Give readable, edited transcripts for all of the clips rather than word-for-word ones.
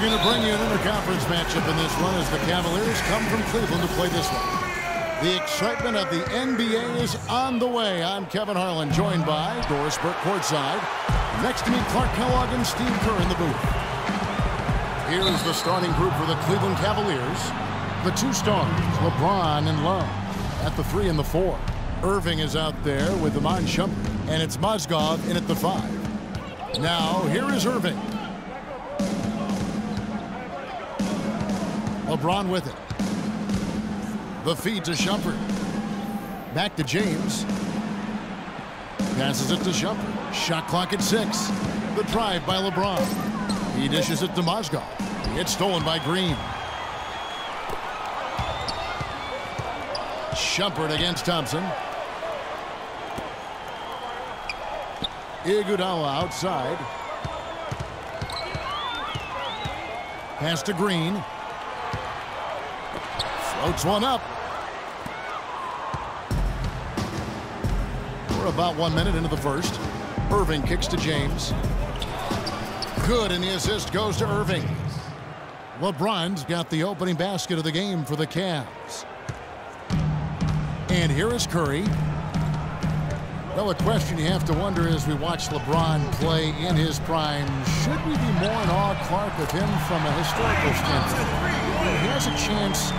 going to bring you an interconference matchup in this run as the Cavaliers come from Cleveland to play this one. The excitement of the NBA is on the way. I'm Kevin Harlan, joined by Doris Burke courtside. Next to me, Clark Kellogg and Steve Kerr in the booth. Here's the starting group for the Cleveland Cavaliers. The two stars, LeBron and Love, at the 3 and the 4. Irving is out there with Iman Shumpert, and it's Mozgov in at the 5. Now, here is Irving. LeBron with it. The feed to Shumpert. Back to James. Passes it to Shumpert. Shot clock at 6. The drive by LeBron. He dishes it to Mozgov. It's stolen by Green. Shumpert against Thompson. Iguodala outside. Pass to Green. Floats one up. We're about 1 minute into the first. Irving kicks to James. Good, and the assist goes to Irving. LeBron's got the opening basket of the game for the Cavs. And here is Curry. Well, a question you have to wonder as we watch LeBron play in his prime, should we be more in awe, Clark, of him from a historical standpoint? He has a chance,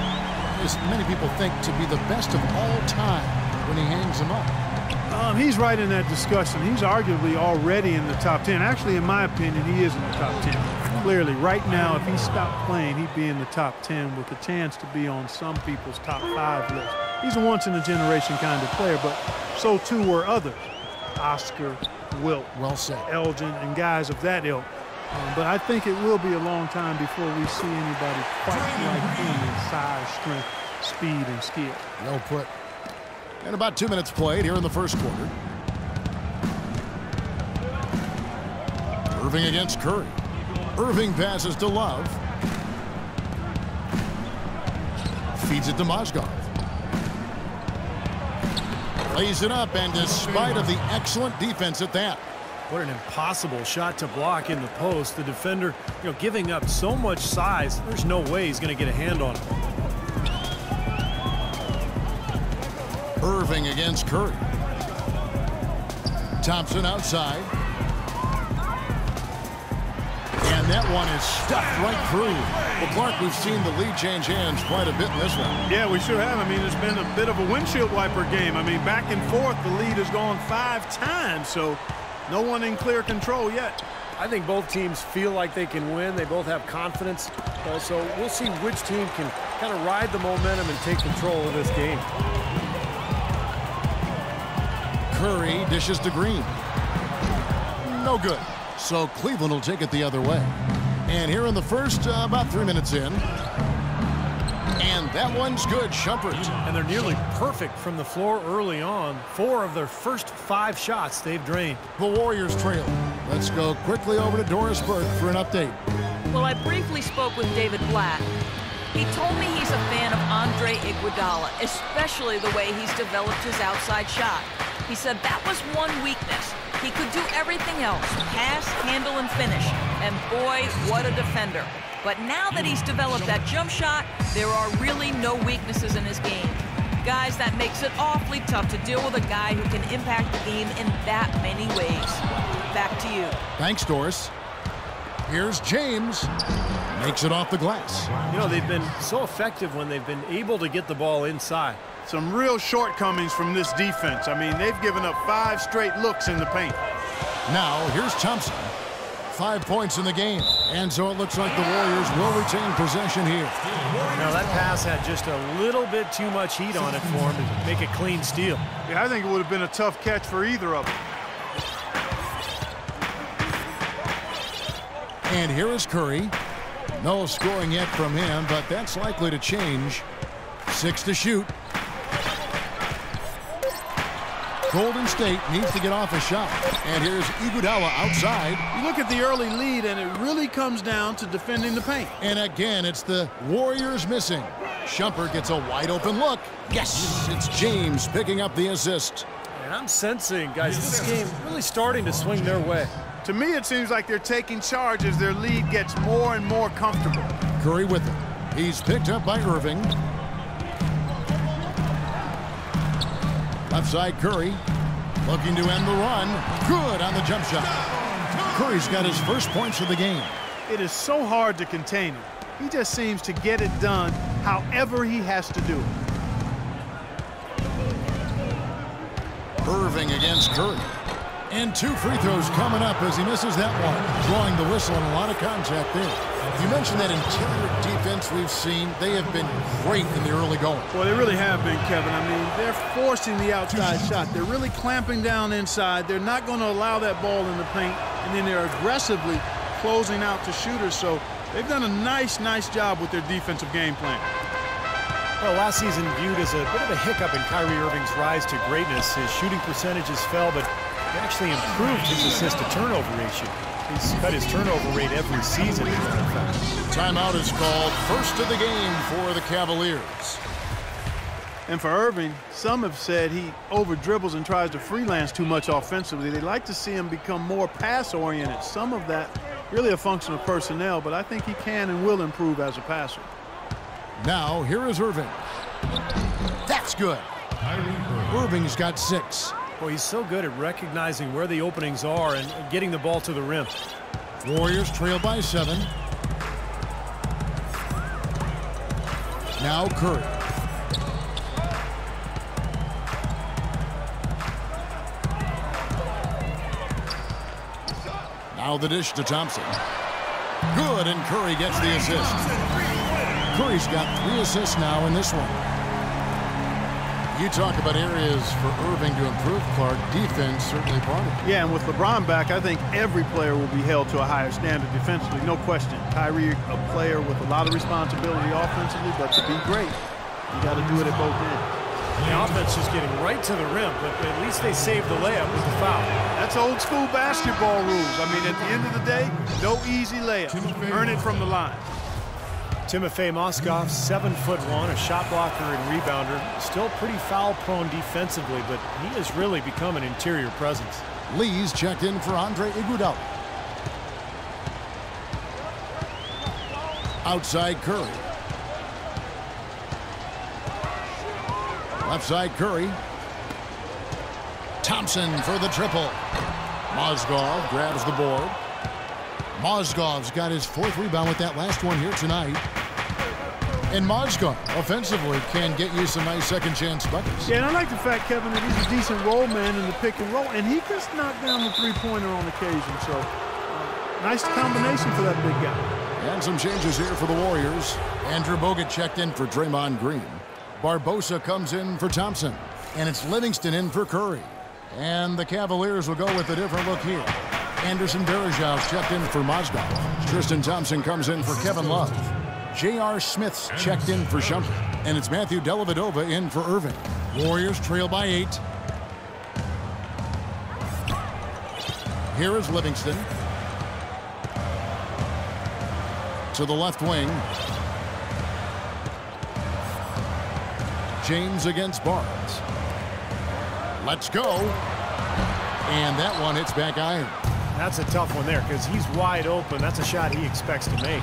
as many people think, to be the best of all time when he hangs him up. He's right in that discussion. He's arguably already in the top 10. Actually, in my opinion, he is in the top 10. Clearly, right now, if he stopped playing, he'd be in the top 10 with a chance to be on some people's top 5 list. He's a once-in-a-generation kind of player, but so too were others. Oscar, Wilt, well said, Elgin, and guys of that ilk. But I think it will be a long time before we see anybody quite like him in size, strength, speed, and skill. Well put. And about 2 minutes played here in the first quarter. Irving against Curry. Irving passes to Love. Feeds it to Mozgov. Lays it up, and despite of the excellent defense at that. What an impossible shot to block in the post. The defender, giving up so much size, there's no way he's going to get a hand on it. Irving against Curry. Thompson outside. And that one is stuffed right through. Well, Clark, we've seen the lead change hands quite a bit in this one. Yeah, we sure have. I mean, it's been a bit of a windshield wiper game. I mean, back and forth, the lead has gone 5 times, so no one in clear control yet. I think both teams feel like they can win. They both have confidence. So we'll see which team can kind of ride the momentum and take control of this game. Curry dishes to Green. No good. So Cleveland will take it the other way. And here in the first, about 3 minutes in. And that one's good, Shumpert. And they're nearly perfect from the floor early on. 4 of their first 5 shots they've drained. The Warriors trail. Let's go quickly over to Doris Burke for an update. Well, I briefly spoke with David Blatt. He told me he's a fan of Andre Iguodala, especially the way he's developed his outside shot. He said that was one weakness. He could do everything else, pass, handle, and finish. And boy, what a defender. But now that he's developed that jump shot, there are really no weaknesses in his game. Guys, that makes it awfully tough to deal with a guy who can impact the game in that many ways. Back to you. Thanks, Doris. Here's James. Makes it off the glass. They've been so effective when they've been able to get the ball inside. Some real shortcomings from this defense. I mean, they've given up 5 straight looks in the paint. Now, here's Thompson. 5 points in the game. And so it looks like the Warriors will retain possession here. Now, that pass had just a little bit too much heat on it for him to make a clean steal. Yeah, I think it would have been a tough catch for either of them. And here is Curry. No scoring yet from him, but that's likely to change. 6 to shoot. Golden State needs to get off a shot. And here's Iguodala outside. You look at the early lead, and it really comes down to defending the paint. And again, it's the Warriors missing. Shumpert gets a wide-open look. Yes, it's James picking up the assist. And I'm sensing, guys, this game really starting to swing their way. To me, it seems like they're taking charge as their lead gets more and more comfortable. Curry with him. He's picked up by Irving. Left side Curry looking to end the run. Good on the jump shot. Curry's got his first points of the game. It is so hard to contain him. He just seems to get it done however he has to do it. Irving against Curry. And 2 free throws coming up as he misses that one. Drawing the whistle and a lot of contact there. You mentioned that interior defense we've seen. They have been great in the early going. Well, they really have been, Kevin. I mean, they're forcing the outside shot. They're really clamping down inside. They're not going to allow that ball in the paint. And then they're aggressively closing out to shooters. So they've done a nice job with their defensive game plan. Well, last season viewed as a bit of a hiccup in Kyrie Irving's rise to greatness. His shooting percentages fell, but he actually improved his assist-to-turnover ratio. He's cut his turnover rate every season, as a matter of fact. Timeout is called. First of the game for the Cavaliers. And for Irving, some have said he over-dribbles and tries to freelance too much offensively. They'd like to see him become more pass-oriented. Some of that really a function of personnel, but I think he can and will improve as a passer. Now, here is Irving. That's good. Irving's got 6. Well, he's so good at recognizing where the openings are and getting the ball to the rim. Warriors trail by 7. Now Curry. Now the dish to Thompson. Good, and Curry gets the assist. Curry's got 3 assists now in this one. You talk about areas for Irving to improve, Clark. Defense certainly part of it. Yeah, and with LeBron back, I think every player will be held to a higher standard defensively, no question. Kyrie, a player with a lot of responsibility offensively, but to be great, you got to do it at both ends. The offense is getting right to the rim, but at least they saved the layup with the foul. That's old school basketball rules. I mean, at the end of the day, no easy layup. Earn it from the line. Timofey Mozgov, 7'1", a shot blocker and rebounder. Still pretty foul-prone defensively, but he has really become an interior presence. Lee's checked in for Andre Iguodala. Outside Curry. Left side Curry. Thompson for the triple. Mozgov grabs the board. Mozgov's got his 4th rebound with that last one here tonight. And Mozgov, offensively, can get you some nice second-chance buckets. Yeah, and I like the fact, Kevin, that he's a decent roll man in the pick and roll, and he just knocked down the three-pointer on occasion. So, nice combination for that big guy. And some changes here for the Warriors. Andrew Bogut checked in for Draymond Green. Barbosa comes in for Thompson. And it's Livingston in for Curry. And the Cavaliers will go with a different look here. Anderson Varejao checked in for Mozgov. Tristan Thompson comes in for Kevin Love. J.R. Smith's checked in for Shumpert. And it's Matthew Dellavedova in for Irving. Warriors trail by 8. Here is Livingston. To the left wing. James against Barnes. Let's go. And that one hits back iron. That's a tough one there because he's wide open. That's a shot he expects to make.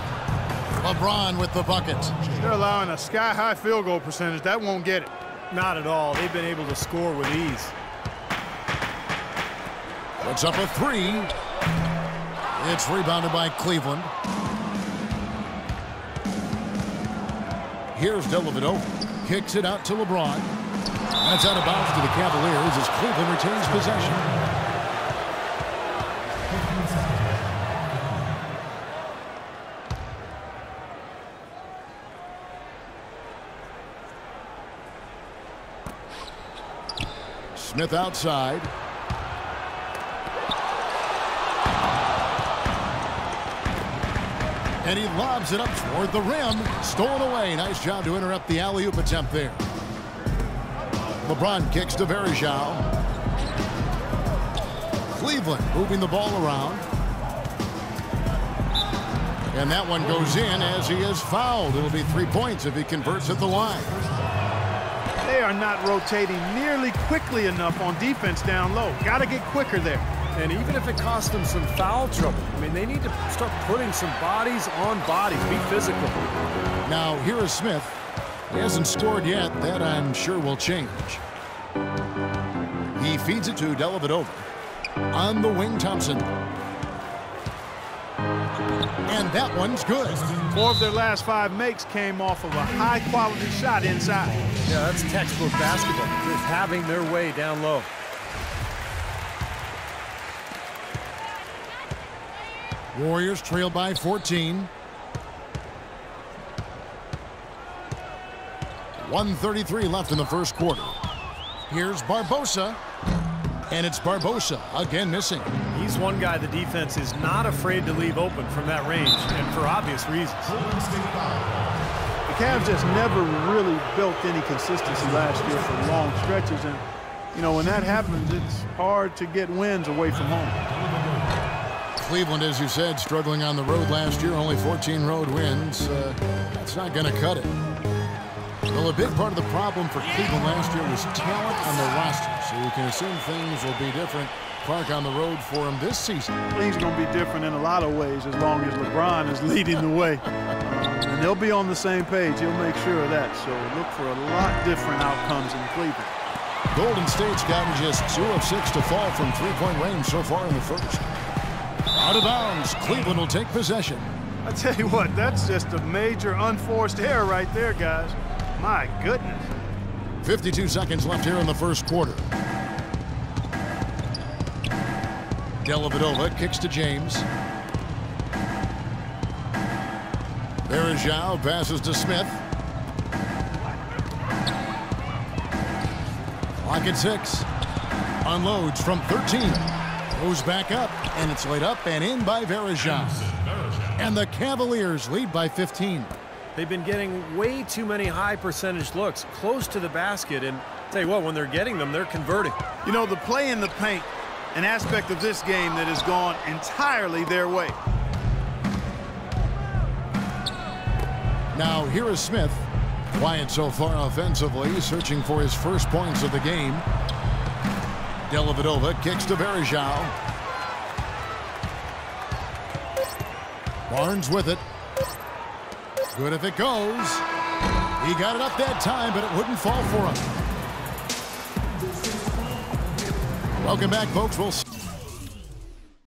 LeBron with the bucket. They're allowing a sky-high field goal percentage. That won't get it. Not at all. They've been able to score with ease. Puts up a 3. It's rebounded by Cleveland. Here's Dellavedova. Kicks it out to LeBron. That's out of bounds to the Cavaliers as Cleveland retains possession. Smith outside. And he lobs it up toward the rim. Stolen away. Nice job to interrupt the alley-oop attempt there. LeBron kicks to Varejao. Cleveland moving the ball around. And that one goes in as he is fouled. It'll be 3 points if he converts at the line. They are not rotating nearly quickly enough on defense down low. Got to get quicker there. And even if it costs them some foul trouble, I mean, they need to start putting some bodies on bodies, be physical. Now, here is Smith. He hasn't scored yet. That, I'm sure, will change. He feeds it to Dellavedova. On the wing, Thompson. And that one's good. 4 of their last 5 makes came off of a high-quality shot inside. Yeah, that's textbook basketball. Just having their way down low. Warriors trail by 14. 1:33 left in the first quarter. Here's Barbosa. And it's Barbosa again missing. He's one guy the defense is not afraid to leave open from that range, and for obvious reasons. The Cavs just never really built any consistency last year for long stretches. And, you know, when that happens, it's hard to get wins away from home. Cleveland, as you said, struggling on the road last year, only 14 road wins. That's not going to cut it. Well, a big part of the problem for Cleveland last year was talent on the roster, so you can assume things will be different. Clark on the road for him this season. Things are going to be different in a lot of ways as long as LeBron is leading the way. And they'll be on the same page. He'll make sure of that. So look for a lot different outcomes in Cleveland. Golden State's gotten just 2 of 6 to fall from three-point range so far in the first. Out of bounds, Cleveland will take possession. I tell you what, that's just a major unforced error right there, guys. My goodness. 52 seconds left here in the first quarter. Dellavedova kicks to James. Berejao passes to Smith. Clock at 6. Unloads from 13. Goes back up, and it's laid up and in by Berejao. And the Cavaliers lead by 15. They've been getting way too many high percentage looks close to the basket, and tell you what, when they're getting them, they're converting. You know, the play in the paint, an aspect of this game that has gone entirely their way. Now here is Smith. Quiet so far offensively, searching for his first points of the game. Dellavedova kicks to Berejao. Barnes with it. Good if it goes. He got it up that time, but it wouldn't fall for him. Welcome back, folks. We'll